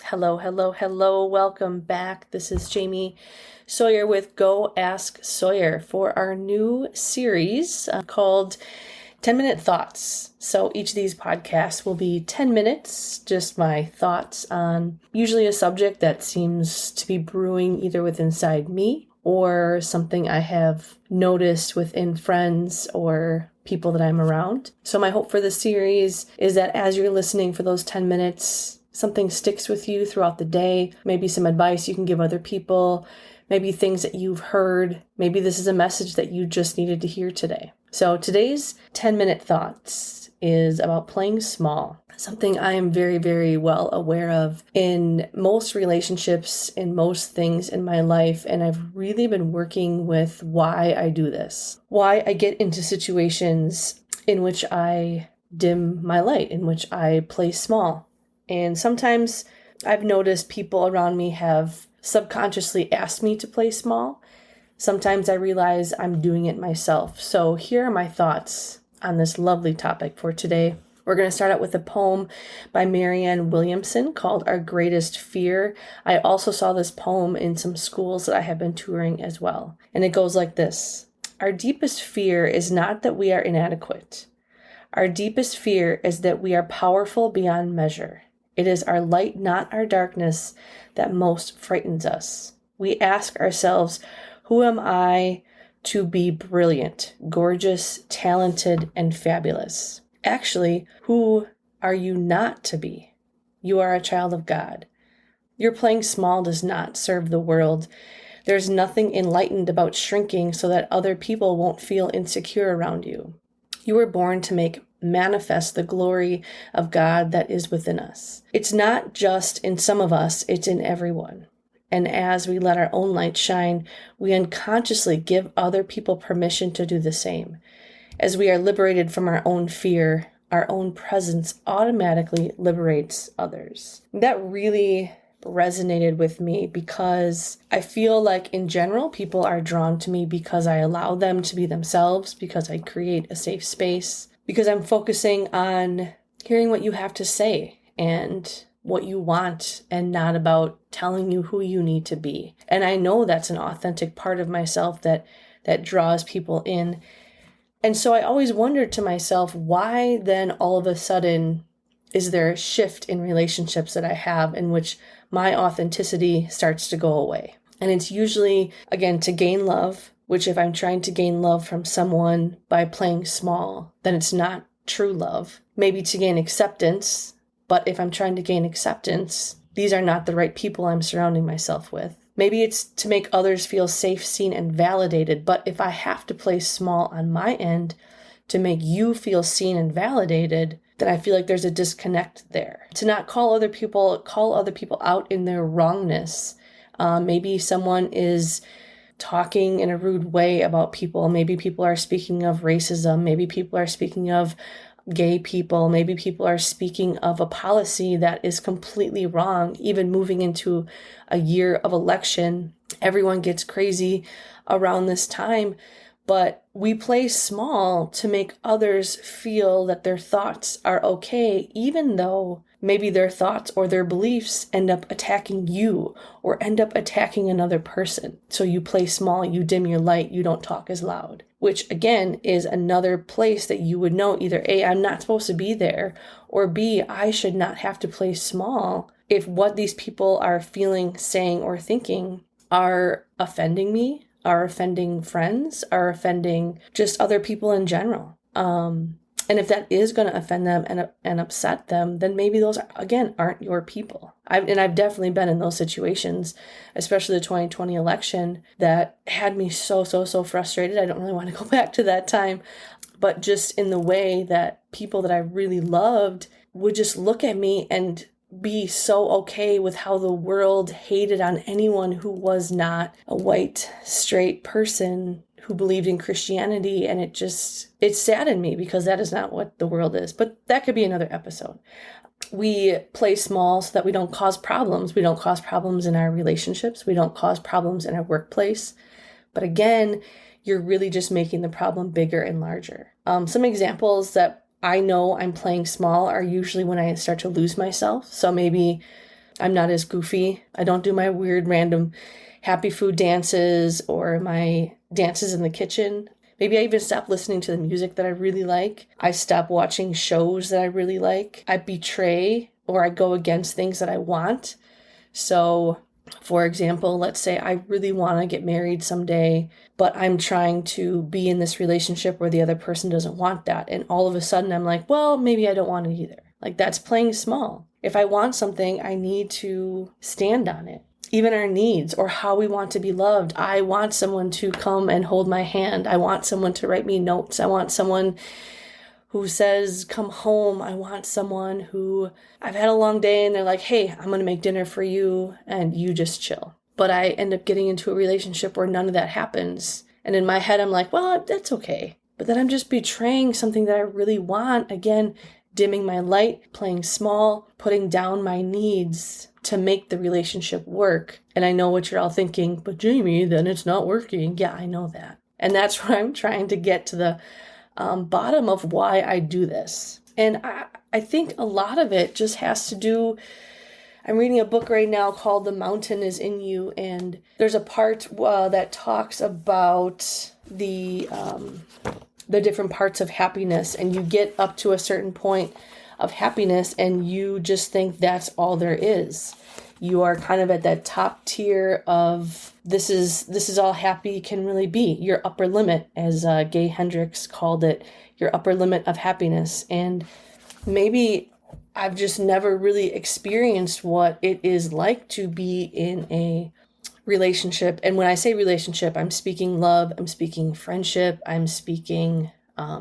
Hello, hello, hello. Welcome back. This is Jamie Sawyer with Go Ask Sawyer for our new series called 10-Minute Thoughts. So each of these podcasts will be 10 minutes, just my thoughts on usually a subject that seems to be brewing either within inside me or something I have noticed within friends or people that I'm around. So my hope for this series is that as you're listening for those 10 minutes, something sticks with you throughout the day, maybe some advice you can give other people, maybe things that you've heard, maybe this is a message that you just needed to hear today. So today's 10-minute thoughts is about playing small, something I am very, very well aware of in most relationships, in most things in my life, and I've really been working with why I do this, why I get into situations in which I dim my light, in which I play small. And sometimes I've noticed people around me have subconsciously asked me to play small. Sometimes I realize I'm doing it myself. So here are my thoughts on this lovely topic for today. We're going to start out with a poem by Marianne Williamson called Our Greatest Fear. I also saw this poem in some schools that I have been touring as well. And it goes like this. Our deepest fear is not that we are inadequate. Our deepest fear is that we are powerful beyond measure. It is our light, not our darkness, that most frightens us. We ask ourselves, who am I to be brilliant, gorgeous, talented, and fabulous? Actually, who are you not to be? You are a child of God. Your playing small does not serve the world. There's nothing enlightened about shrinking so that other people won't feel insecure around you. You were born to make manifest the glory of God that is within us. It's not just in some of us, it's in everyone. And as we let our own light shine, we unconsciously give other people permission to do the same. As we are liberated from our own fear, our own presence automatically liberates others. That really resonated with me because I feel like in general, people are drawn to me because I allow them to be themselves, because I create a safe space, because I'm focusing on hearing what you have to say and what you want and not about telling you who you need to be. And I know that's an authentic part of myself that draws people in. And so I always wondered to myself, why then all of a sudden is there a shift in relationships that I have in which my authenticity starts to go away? And it's usually, again, to gain love, which if I'm trying to gain love from someone by playing small, then it's not true love. Maybe to gain acceptance, but if I'm trying to gain acceptance, these are not the right people I'm surrounding myself with. Maybe it's to make others feel safe, seen, and validated, but if I have to play small on my end to make you feel seen and validated, then I feel like there's a disconnect there. To not call other people out in their wrongness. Maybe someone is talking in a rude way about people. Maybe people are speaking of racism. Maybe people are speaking of gay people. Maybe people are speaking of a policy that is completely wrong. Even moving into a year of election, everyone gets crazy around this time. But we play small to make others feel that their thoughts are okay, even though maybe their thoughts or their beliefs end up attacking you or end up attacking another person. So you play small, you dim your light, you don't talk as loud, which again is another place that you would know either A, I'm not supposed to be there, or B, I should not have to play small if what these people are feeling, saying, or thinking are offending me, are offending friends, are offending just other people in general. And if that is going to offend them and upset them, then maybe those, again, aren't your people. I've definitely been in those situations, especially the 2020 election, that had me so frustrated. I don't really want to go back to that time, but just in the way that people that I really loved would just look at me and be so okay with how the world hated on anyone who was not a white, straight person who believed in Christianity. And it saddened me because that is not what the world is. But that could be another episode. We play small so that we don't cause problems. We don't cause problems in our relationships. We don't cause problems in our workplace. But again, you're really just making the problem bigger and larger. Some examples that I know I'm playing small are usually when I start to lose myself. So maybe I'm not as goofy. I don't do my weird random happy food dances or my dances in the kitchen. Maybe I even stop listening to the music that I really like. I stop watching shows that I really like. I betray or I go against things that I want. So, for example, let's say I really want to get married someday, but I'm trying to be in this relationship where the other person doesn't want that. And all of a sudden I'm like, well, maybe I don't want it either. Like, that's playing small. If I want something, I need to stand on it. Even our needs or how we want to be loved. I want someone to come and hold my hand. I want someone to write me notes. I want someone who says, come home. I want someone who I've had a long day and they're like, hey, I'm going to make dinner for you and you just chill. But I end up getting into a relationship where none of that happens. And in my head, I'm like, well, that's okay. But then I'm just betraying something that I really want. Again, dimming my light, playing small, putting down my needs to make the relationship work. And I know what you're all thinking, but Jamie, then it's not working. Yeah, I know that. And that's where I'm trying to get to the bottom of why I do this. And I think a lot of it just has to do, I'm reading a book right now called The Mountain is in You. And there's a part that talks about the different parts of happiness. And you get up to a certain point of happiness and you just think that's all there is. You are kind of at that top tier of this is all happy can really be. Your upper limit, as Gay Hendricks called it, your upper limit of happiness. And maybe I've just never really experienced what it is like to be in a relationship. And when I say relationship, I'm speaking love, I'm speaking friendship, I'm speaking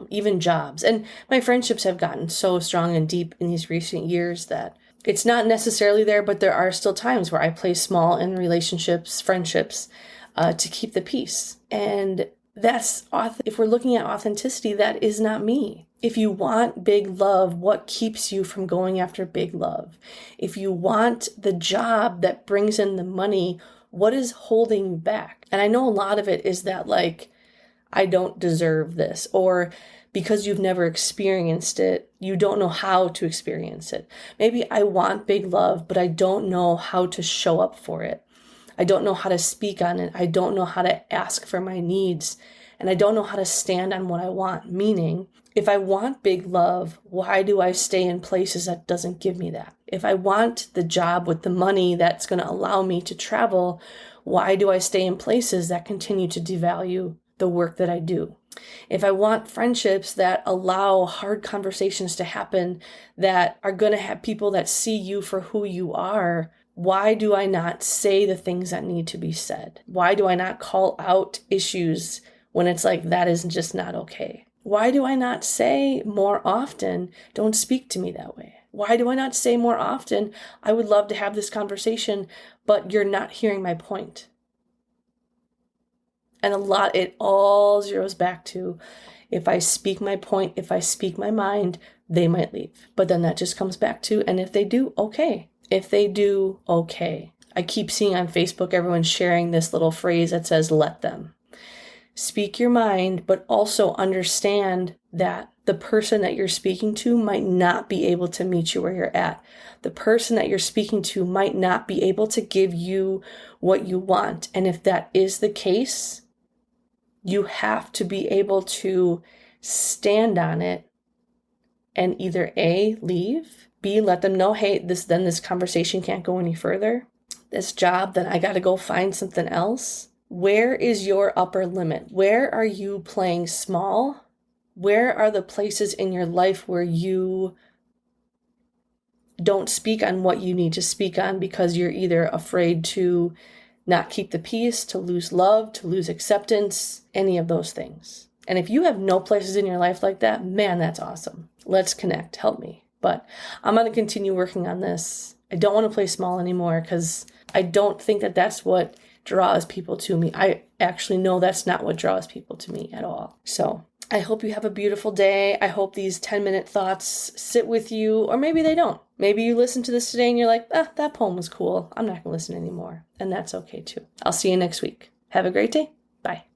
even jobs. And my friendships have gotten so strong and deep in these recent years that it's not necessarily there, but there are still times where I play small in relationships, friendships, to keep the peace. And if we're looking at authenticity, that is not me. If you want big love, what keeps you from going after big love? If you want the job that brings in the money, what is holding you back? And I know a lot of it is that, like, I don't deserve this, or because you've never experienced it, you don't know how to experience it. Maybe I want big love, but I don't know how to show up for it. I don't know how to speak on it. I don't know how to ask for my needs, and I don't know how to stand on what I want. Meaning, if I want big love, why do I stay in places that doesn't give me that? If I want the job with the money that's going to allow me to travel, why do I stay in places that continue to devalue the work that I do? If I want friendships that allow hard conversations to happen, that are going to have people that see you for who you are, why do I not say the things that need to be said? Why do I not call out issues when it's like, that is just not okay? Why do I not say more often, don't speak to me that way? Why do I not say more often, I would love to have this conversation, but you're not hearing my point? And it all zeroes back to, if I speak my point, if I speak my mind, they might leave. But then that just comes back to, and if they do, okay. If they do, okay. I keep seeing on Facebook, everyone sharing this little phrase that says, let them. Speak your mind, but also understand that the person that you're speaking to might not be able to meet you where you're at. The person that you're speaking to might not be able to give you what you want. And if that is the case, you have to be able to stand on it and either A, leave, B, let them know, hey, this conversation can't go any further. This job, then I got to go find something else. Where is your upper limit? Where are you playing small? Where are the places in your life where you don't speak on what you need to speak on because you're either afraid to not keep the peace, to lose love, to lose acceptance, any of those things? And if you have no places in your life like that, man, that's awesome. Let's connect. Help me. But I'm going to continue working on this. I don't want to play small anymore because I don't think that that's what draws people to me. I actually know that's not what draws people to me at all. So I hope you have a beautiful day. I hope these 10-minute thoughts sit with you, or maybe they don't. Maybe you listen to this today and you're like, that poem was cool. I'm not going to listen anymore. And that's okay too. I'll see you next week. Have a great day. Bye.